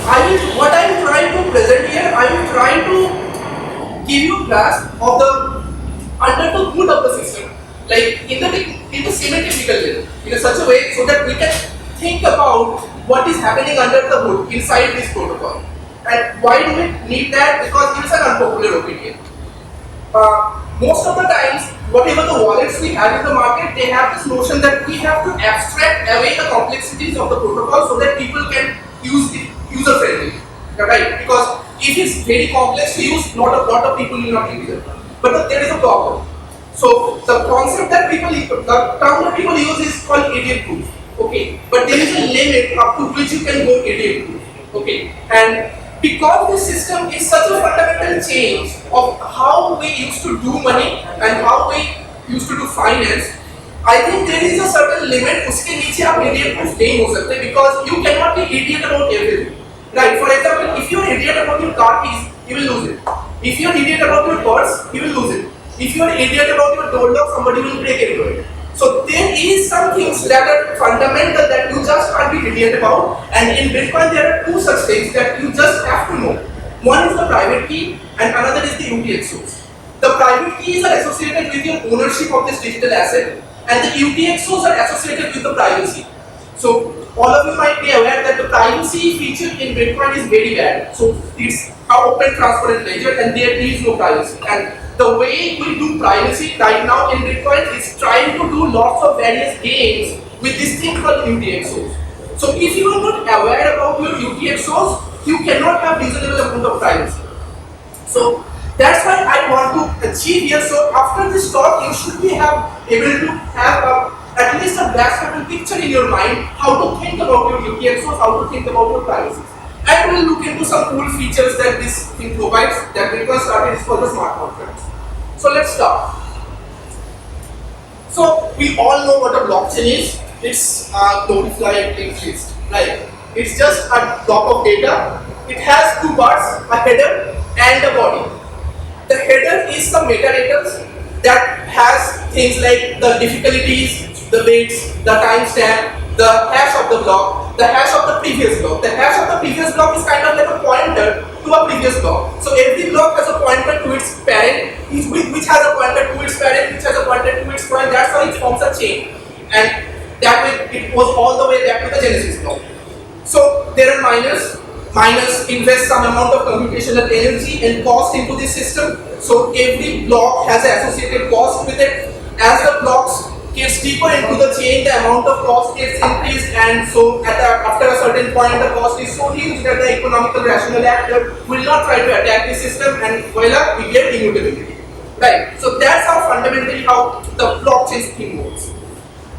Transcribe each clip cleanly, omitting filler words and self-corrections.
what I am trying to present here, I am trying to give you a grasp of the under the hood of the system, like in the symmetrical level, in such a way so that we can think about what is happening under the hood inside this protocol. And why do we need that? Because it is an unpopular opinion. Most of the times, whatever the wallets we have in the market, they have this notion that we have to abstract away the complexities of the protocol so that people can use it user friendly, right? Because if it's very complex to use, not a lot of people will not use it. But there is a problem. So the concept that the term that people use is called idiot proof. Okay, but there is a limit up to which you can go idiot proof. Okay, and because this system is such a fundamental change of how we used to do money and how we used to do finance, I think there is a certain limit. उसके नीचे आप idiot proof नहीं हो सकते because you cannot be idiot about everything. Right? For example, if you are idiot about your car keys, you will lose it. If you are idiot about your purse, you will lose it. If you are idiot about your door lock, somebody will break into it. So there is some things that are fundamental that you just can't be idiot about, and in Bitcoin there are two such things that you just have to know. One is the private key and another is the UTXOs. The private keys are associated with your ownership of this digital asset and the UTXOs are associated with the privacy. So all of you might be aware that the privacy feature in Bitcoin is very bad. So it's an open transparent ledger and there is no privacy. And the way we do privacy right now in Bitcoin is trying to do lots of various games with this thing called UTXOs. So if you are not aware about your UTXOs, you cannot have reasonable amount of privacy. So that's why I want to achieve here. So after this talk, you should be able to have at least a grasp picture in your mind how to think about your UTXOs, how to think about your privacy. And we'll look into some cool features that this thing provides that Bitcoin started for the smart contracts. So let's start. So we all know what a blockchain is. It's a glorified linked list, right? It's just a block of data. It has two parts, a header and a body. The header is some metadata that has things like the difficulties, the weights, the timestamp, the hash of the block, the hash of the previous block. The hash of the previous block is kind of like a pointer to a previous block. So every block has a pointer to its parent, which has a pointer to its parent, which has a pointer to its parent. That's how it forms a chain. And that way it goes all the way back to the genesis block. So there are miners. Miners invest some amount of computational energy and cost into this system. So every block has an associated cost with it. As the blocks gets deeper into the chain, the amount of cost gets increased, and so after a certain point, the cost is so huge that the economical rational actor will not try to attack the system, and voila, we get immutability. Right? So that's how fundamentally how the blockchain thing works.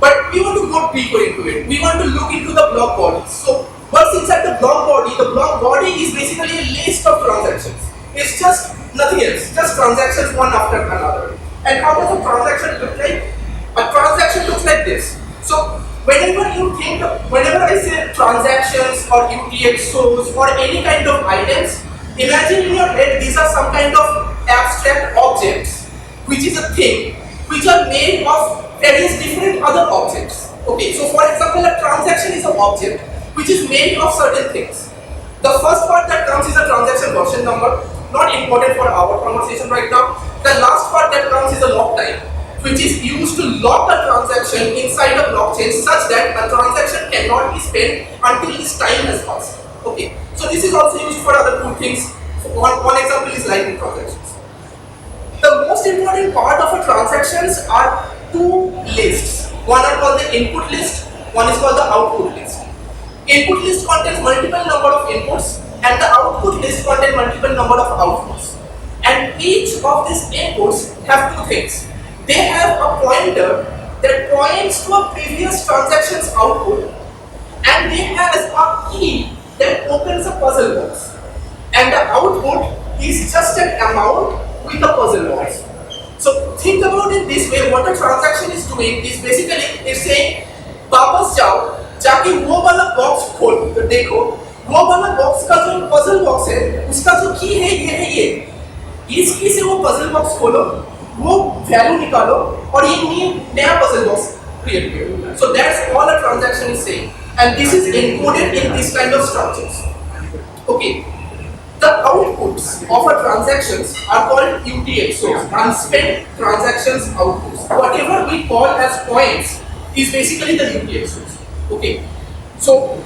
But we want to go deeper into it. We want to look into the block bodies. So what's inside the block body? The block body is basically a list of transactions. It's just nothing else, just transactions one after another. And how does a transaction look like? A transaction looks like this. So whenever I say transactions or UTXOs or any kind of items, imagine in your head these are some kind of abstract objects, which is a thing, which are made of various different other objects. Okay, so for example, a transaction is an object which is made of certain things. The first part that comes is a transaction version number, not important for our conversation right now. The last part that comes is a lock time, which is used to lock a transaction inside a blockchain such that a transaction cannot be spent until this time has passed. Okay, so this is also used for other cool things. One example is lightning transactions. The most important part of a transactions are two lists. One are called the input list, one is called the output list. Input list contains multiple number of inputs and the output list contains multiple number of outputs. And each of these inputs have two things. They have a pointer that points to a previous transaction's output, and they have a key that opens a puzzle box. And the output is just an amount with a puzzle box. So think about it this way, what a transaction is doing is basically it's saying वापस जाओ जाके वो वाला box खोलो, तो देखो वो वाला बॉक्स का जो पजल बॉक्स है उसका जो की है ये इस की से वो पजल बॉक्स खोलो, वो वैल्यू निकालो और ये नया पजल बॉक्स क्रिएट करो. So that's all a transaction is saying, and this is encoded in this kind of structures. Okay. The outputs of a transactions are called UTXOs, unspent transactions outputs. Whatever we call as points is basically the UTXOs. Okay. So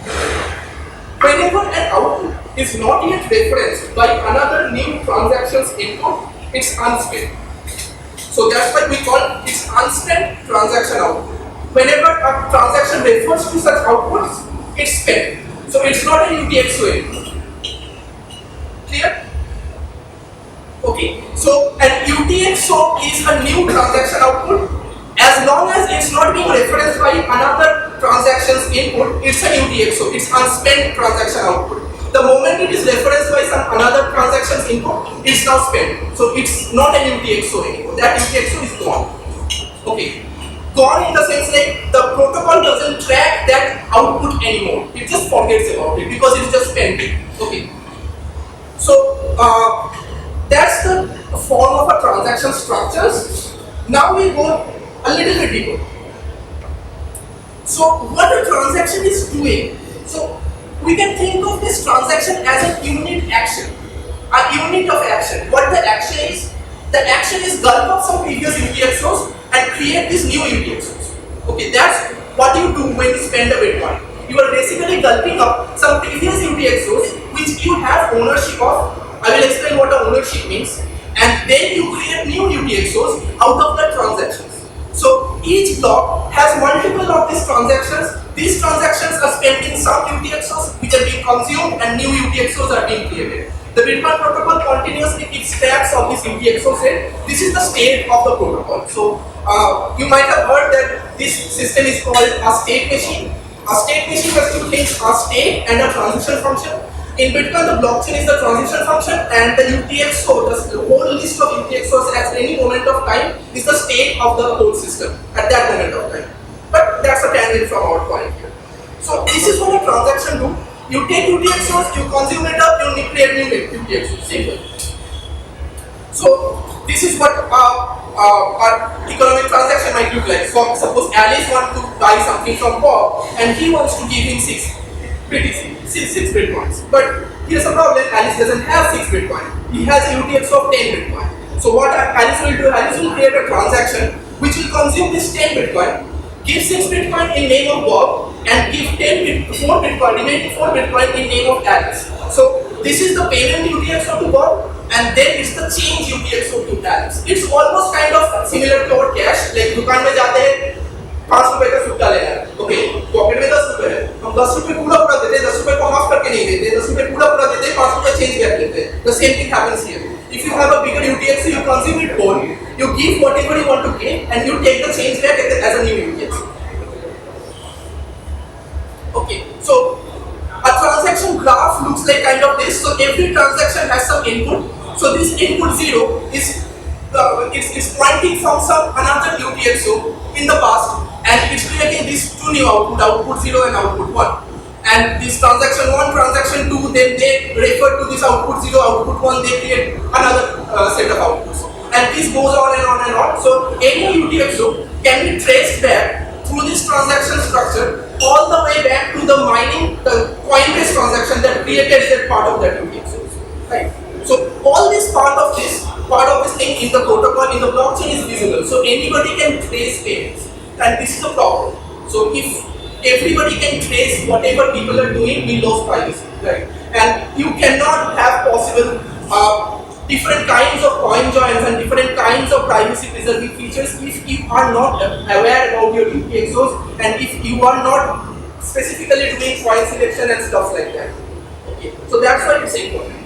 whenever an output is not yet referenced by another new transaction's input, it's unspent. So that's why we call it unspent transaction output. Whenever a transaction refers to such outputs, it's spent. So it's not a UTXO anymore. Clear? Okay. So an UTXO is a new transaction output. As long as it's not being referenced by another transaction's input, it's a UTXO. It's unspent transaction output. The moment it is referenced by some another transaction's input, it's now spent. So it's not a UTXO anymore. That UTXO is gone. Okay. Gone in the sense like the protocol doesn't track that output anymore. It just forgets about it because it's just spent. Okay. So that's the form of a transaction structures. Now we go a little bit deeper. So what a transaction is doing, so we can think of this transaction as a unit action, a unit of action. What the action is? The action is gulp up some previous UTXOs and create these new UTXOs. Okay, that's what you do when you spend a Bitcoin. You are basically gulping up some previous UTXOs which you have ownership of. I will explain what ownership means, and then you create new UTXOs out of the transactions. So each block has multiple of these transactions. These transactions are spending some UTXOs which are being consumed and new UTXOs are being created. The Bitcoin protocol continuously keeps tracks of this UTXO set. This is the state of the protocol. So you might have heard that this system is called a state machine. A state machine has two things, a state and a transition function. In Bitcoin, the blockchain is the transition function, and the UTXO, the whole list of UTXOs at any moment of time, is the state of the whole system at that moment of time. But that's a tangent from our point here. So this is what a transaction do. You take UTXOs, you consume it up, you create new UTXOs. Simple. So this is what our economic transaction might look like. So suppose Alice wants to buy something from Bob, and he wants to give him six Bitcoins. But here's a problem, Alice doesn't have 6 Bitcoin. He has a UTXO of 10 Bitcoin. So what Alice will do, Alice will create a transaction which will consume this 10 Bitcoin, give 6 Bitcoin in name of Bob, and give 4 Bitcoin, remaining 4 Bitcoin in name of Alice. So this is the payment UTXO to Bob, and then it's the change UTXO to Alice. It's almost kind of similar to our cash, like दुकान में जाते हैं 5 रुपए का सिक्का लेना है, okay, pocket में 10 रुपए है, हम 10 रुपए पूरा पूरा देते हैं, 10 रुपए को हाफ करके नहीं देते, 10 रुपए पूरा पूरा देते हैं, 5 रुपए चेंज कर देते हैं. The same thing happens here. If you have a bigger UTXO, you consume it whole, you give whatever you want to give, and you take the change back as a new UTXO. Okay, so a transaction graph looks like kind of this. So every transaction has some input. So this input 0 is pointing from some another UTXO in the past, and it's creating these two new output 0 and output 1. And this transaction 1, transaction 2, then they refer to this output 0, output 1, they create another set of outputs. And this goes on and on and on. So any UTXO can be traced back through this transaction structure all the way back to the mining, the coin-based transaction that created that part of that UTXO. Right? So all this part of this thing in the protocol, in the blockchain is visible. So anybody can trace payments. And this is a problem. So if everybody can trace whatever people are doing, we lose privacy. Right? And you cannot have possible different kinds of coin joins and different kinds of privacy preserving features if you are not aware about your UTXOs and if you are not specifically doing coin selection and stuff like that. Okay, so that's why it's important.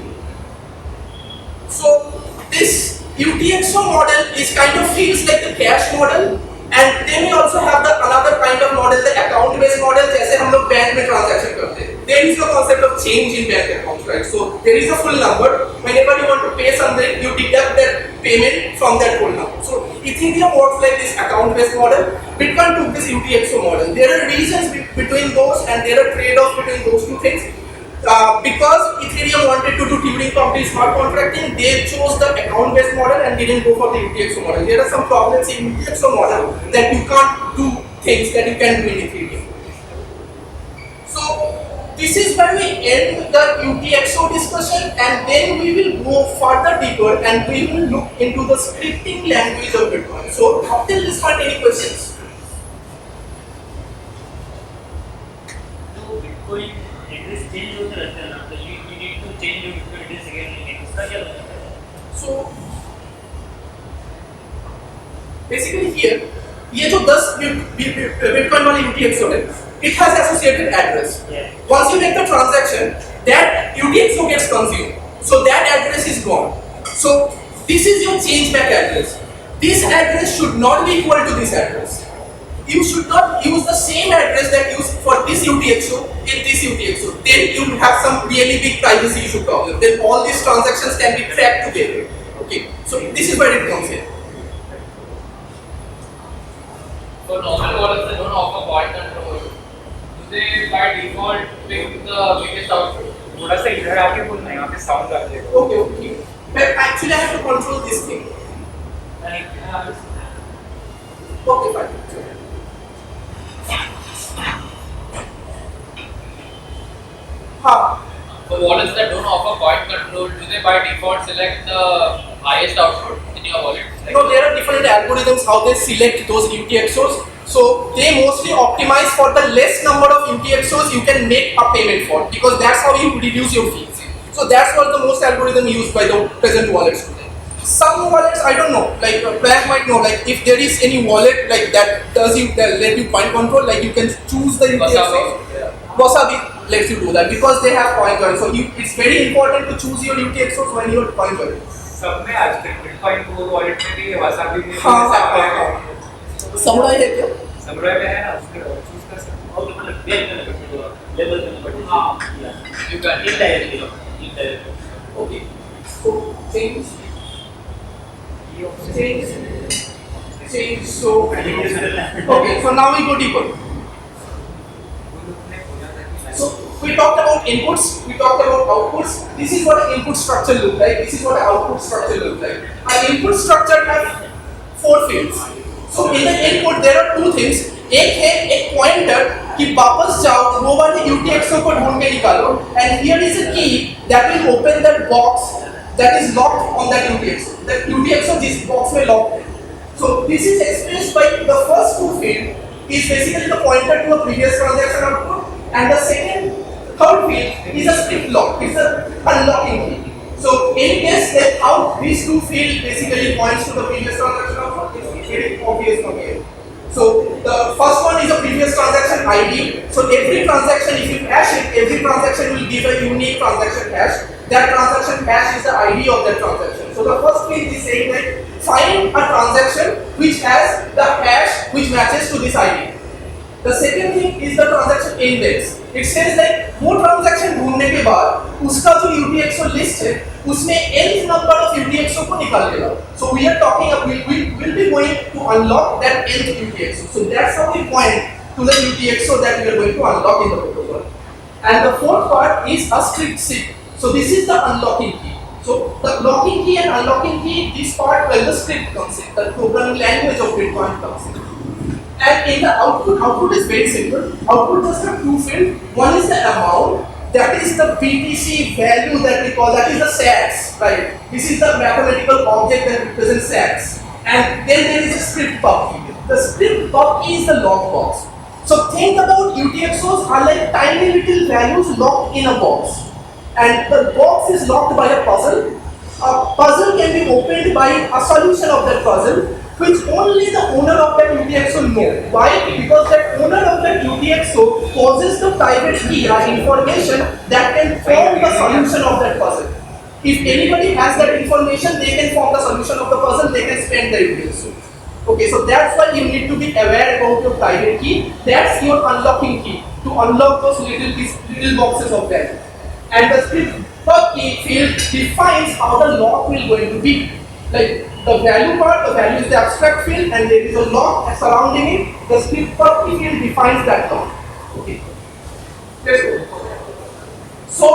So this UTXO model is kind of feels like the cash model, and they may also have the another kind of model, the account based model, जैसे हम लोग bank में transaction करते हैं. There is no concept of change in bank accounts, right? So there is a full number. Whenever you want to pay something, you deduct that payment from that full number. So Ethereum works like this account-based model. Bitcoin took this UTXO model. There are reasons between those, and there are trade-offs between those two things. Because Ethereum wanted to do Turing complete smart contracting, they chose the account-based model and didn't go for the UTXO model. There are some problems in UTXO model that you can't do things that you can do in Ethereum. So this is where we end the UTXO discussion, and then we will go further deeper and we will look into the scripting language of Bitcoin. So up till this point, any questions? तो Bitcoin address change होते रहते हैं ना, तो you need to change your Bitcoin address again. इसका क्या मतलब है? So basically here, ये जो 10 Bitcoin वाली UTXO है, it has associated address. Yeah. Once you make the transaction, that UTXO gets consumed. So that address is gone. So this is your change back address. This address should not be equal to this address. You should not use the same address that used for this UTXO in this UTXO. Then you have some really big privacy issue problem. Then all these transactions can be tracked together. Okay. So this is where it comes in. For normal wallets that don't offer point control, do they by default pick the biggest output? थोड़ा सा इधर आके बोलना है, यहाँ पे sound आ जाएगा. Okay, okay. But actually I have to control this thing. Okay, fine. For wallets that don't offer point control, do they by default select the highest output in your wallet? Like No, there are different algorithms how they select those UTXOs. So they mostly optimize for the less number of UTXOs you can make a payment for, because that's how you reduce your fees. So that's what the most algorithm used by the present wallets today. Some wallets I don't know, like Bank might know, like if there is any wallet like that that let you point control, like you can choose the UTXOs. Wasabi lets you do that because they have point control. So it's very important to choose your UTXOs when you are point control. सब में आजकल Bitcoin को wallet में भी wasabi में samurai है क्या? Samurai में है ना, उसमें चूज कर सकते हो. और मतलब लेवल करना पड़ेगा. हाँ. You can indirectly. Okay. So change. So okay. So now we go deeper. So we talked about inputs, we talked about outputs. This is what an input structure looks like. This is what an output structure looks like. An input structure has 4 fields. So in the input there are 2 things. एक है एक pointer कि वापस जाओ वो वाले UTXO को ढूंढ के निकालो, and here is a key that will open that box that is locked on that UTXO. That UTXO this box में locked है. So this is expressed by the first 2 field is basically the pointer to a previous transaction output. And the third field is a script lock. It's an unlocking key. So any guess that how these 2 fields basically points to the previous transaction output? It's very obvious from here. So the first one is a previous transaction ID. So every transaction, if you hash it, every transaction will give a unique transaction hash. That transaction hash is the ID of that transaction. So the first field is saying that find a transaction which has the hash which matches to this ID. The second thing is the transaction index. It says like वो transaction ढूंढने के बाद उसका जो UTXO list है उसमें nth number of UTXO को निकाल देगा. So we are talking we will be going to unlock that nth UTXO. So that's how we point to the UTXO that we are going to unlock in the protocol. And the fourth part is a script seek. So this is the unlocking key. So the locking key and unlocking key, this part where the script comes in, the programming language of Bitcoin comes in. And in the output is very simple. Output just have 2 fields. One is the amount, that is the BTC value that we call, that is the sats, right? This is the mathematical object that represents sats. And then there is a script pub key. The script pub key is the lock box. So think about UTXOs are like tiny little values locked in a box. And the box is locked by a puzzle. A puzzle can be opened by a solution of that puzzle, which only the owner of that UTXO knows. Why? Because that owner of that UTXO possesses the private key or information that can form the solution of that puzzle. If anybody has that information, they can form the solution of the puzzle, they can spend the UTXO. Okay, so that's why you need to be aware about your private key. That's your unlocking key, to unlock those little boxes of value. And the script key field defines how the lock will going to be. Like the value part, the value is the abstract field, and there is a lock surrounding it. The script key field defines that lock. Okay. Let's go. So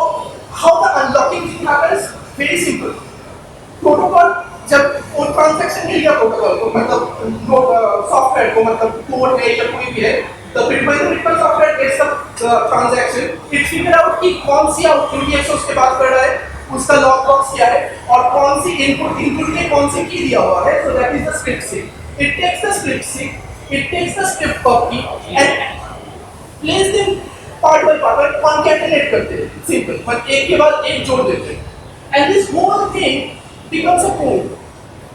how the unlocking thing happens? Very simple. Protocol जब वो transaction मिल गया protocol को, मतलब software को, मतलब code है या कोई भी है, The Bitcoin software gets the transaction, it figure out कि कौन सी आउटपुट UTXO उसके पास कर रहा है, उसका लॉक बॉक्स क्या है और कौन सी इनपुट में कौन सी की दिया हुआ है. So that is the script seek. It takes the script seek, it takes the script copy and place them part by part और concatenate करते हैं. Simple. मतलब एक के बाद एक जोड़ देते हैं. And this whole thing becomes a code.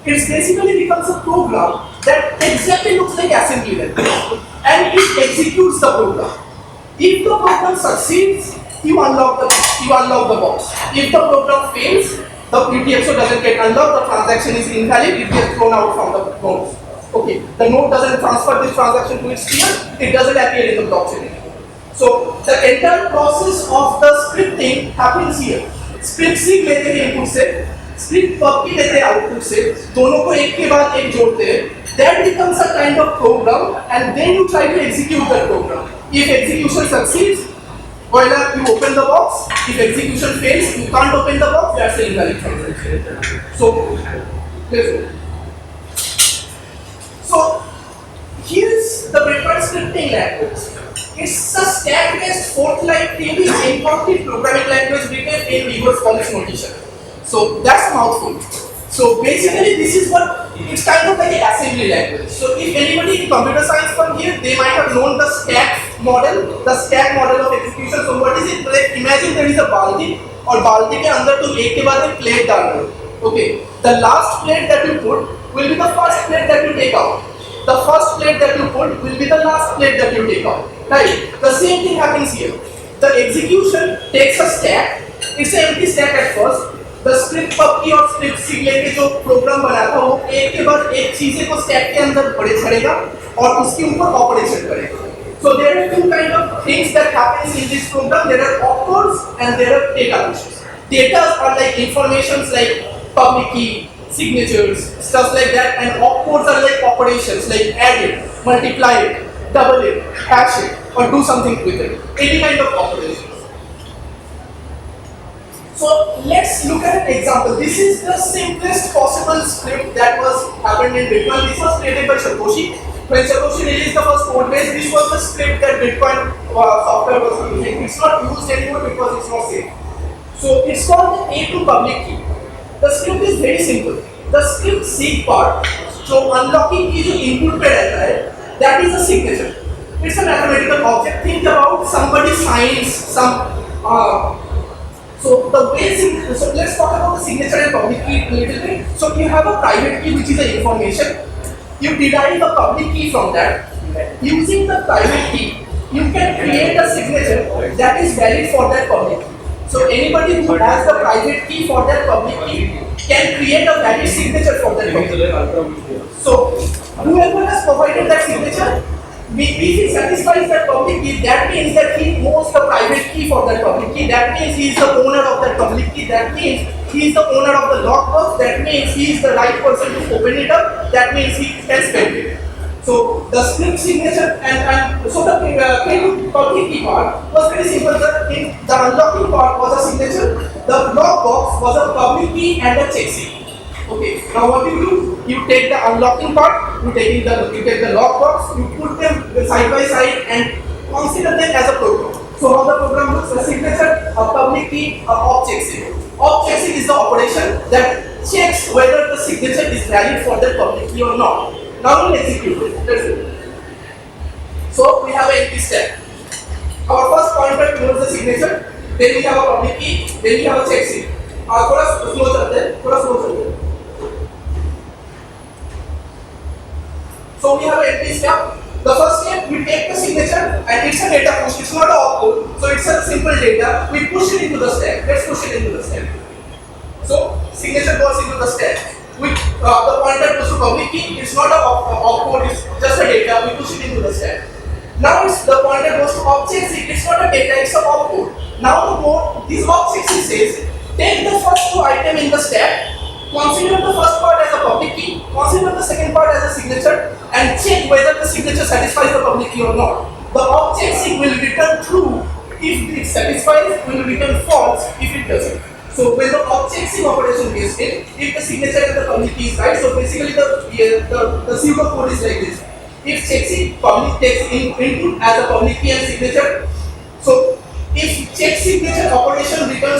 It basically becomes a program that exactly looks like assembly language and it executes the program. If the program succeeds, you unlock the box. If the program fails, the UTXO doesn't get unlocked, the transaction is invalid, it gets thrown out from the node. Okay, the node doesn't transfer this transaction to its peer, it doesn't appear in the blockchain anymore. So the entire process of the scripting happens here. Script seek लेते हैं input से, script copy लेते हैं output से, दोनों को एक के बाद एक जोड़ते हैं. That becomes a kind of program, and then you try to execute that program. If execution succeeds, voila, you open the box. If execution fails, you can't open the box. That's an invalid transaction. So let's go. So here's the Bitcoin scripting language. It's a stack-based Fortnite TV incomplete programming language written in reverse polish notation. So that's a mouthful. So basically, this is what it's kind of like an assembly language. So if anybody in computer science from here, they might have known the stack model of execution. So what is it? Like imagine there is a baldi और baldi के अंदर तुम एक के बाद एक plate डाल रहे हो. Okay, the last plate that you put will be the first plate that you take out. The first plate that you put will be the last plate that you take out. Right? The same thing happens here. The execution takes a stack. It's an empty stack at first. The script copy और script seek लेके जो programme बना था वो एक के बाद एक चीजें को स्टैक के अंदर बड़े छड़ेगा और उसके ऊपर ऑपरेशन करेगा. So there are two kind of things that happens in this program. There are opcodes and there are data pushes. Data are like informations like public key, signatures, stuff like that, and opcodes are like operations like add it, multiply it, double it, hash it, or do something with it. Any kind of operations. So let's look at an example. This is the simplest possible script that was happened in Bitcoin. This was created by Satoshi. When Satoshi released the first code base, this was the script that Bitcoin software was using. It's not used anymore because it's not safe. So it's called the A2 public key. The script is very simple. The script seek part, जो unlocking की जो input पे रहता है, that is a signature. It's a mathematical object. Think about somebody signs some. So the basic. So let's talk about the signature and public key a little bit. So you have a private key which is the information. You derive a public key from that. Using the private key, you can create a signature that is valid for that public key. So anybody who has the private key for that public key can create a valid signature for that public key. So whoever has provided that signature, if he satisfies that public key, that means that he owns the private key for that public key. That means he is the owner of that public key. That means he is the owner of the lockbox. That means he is the right person to open it up. That means he can spend it. So the script signature and so the public key part was very simple. The unlocking part was a signature. The lockbox was a public key and a check seek. Okay. Now what do? You take the unlocking part. You take the lockbox. You put them side by side and consider them as a program. So how the program looks: a signature, a public key, a object seek. Object seek is the operation that checks whether the signature is valid for the public key or not. Now we'll execute it. Let's do it. So we have an empty stack. Our first pointer towards the signature. Then we have a public key. Then we have a check seek. थोड़ा slow चलते हैं. So we have an empty step. The first step, we take the signature and it's a data push. It's not an opcode, so it's a simple data. We push it into the stack. Let's push it into the stack. So signature goes into the stack. The pointer goes to public key. It's not an opcode. It's just a data. We push it into the stack. Now the pointer goes to object seek. It's not a data. It's an opcode. Now this object seek says take the first two items in the stack. Consider the first part as a public key, consider the second part as a signature, and check whether the signature satisfies the public key or not. The object seek will return true if it satisfies, will return false if it doesn't. So when the object seek operation is in, if the signature and the public key is right, so basically the pseudo code is like this. if check public takes input as a public key and signature. So if check signature operation returns